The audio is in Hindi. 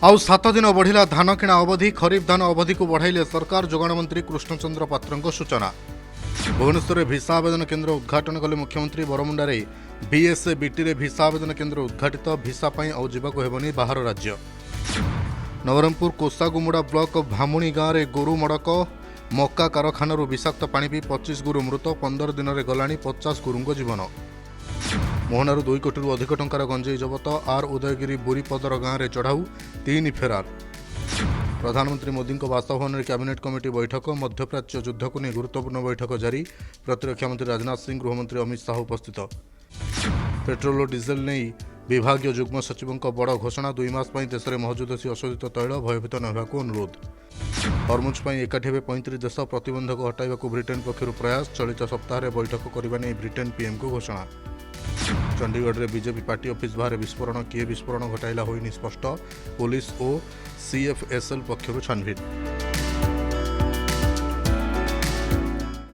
आउ 7 दिन बढ़िला धान किणा अवधि खरीफ धान अवधि को बढ़ाइले सरकार जोगाण मंत्री कृष्णचंद्र पात्र सूचना। भुवनेश्वर भिसा आवेदन केन्द्र उद्घाटन कले मुख्यमंत्री। बरमुंडारे बीएसए बीटी भिसा आवेदन केन्द्र उद्घाटित। भिसा पाई आउ जीवाको हेबनी बाहर राज्य। नवरंगपुर कोसागुमुड़ा ब्लॉक भामुणी गाँव में गोरु मड़क मक्का कारखाना विषाक्त पानी पी 25 गुरु मृत। 15 दिन में गलानी 50 गुरुंग जीवन। मोहनारू 2 कोटी अधिक टंकार गंजेई जबत। आर उदयगिरी बुरीपदर गाँव में चढ़ाऊ 3 फेरार। प्रधानमंत्री मोदी बासभवन में कैबिनेट कमिटी बैठक। मध्यप्राच्य युद्ध को नहीं गुरुत्वपूर्ण बैठक जारी। प्रतिरक्षा मंत्री राजनाथ सिंह, गृहमंत्री अमित शाह उपस्थित। पेट्रोल और डीजेल नहीं विभागीय जुग्म सचिवों बड़ घोषणा। 2 मास देश में महजुद अछि अशोधित तैल। भयभीत न होगाकू अनुरोध। हरमुज एकाठी हे 35 देश। प्रतिबंधक हटाइवाकू ब्रिटेन पक्षर प्रयास। चलित सप्ताह बैठक करने नहीं ब्रिटेन पीएम को घोषणा। चंडीगढ़ में बीजेपी पार्टी ऑफिस बाहर विस्फोरण। किए विस्फोरण घटाइला होइनि स्पष्ट। पुलिस और सीएफएसएल पक्षर छानभिन।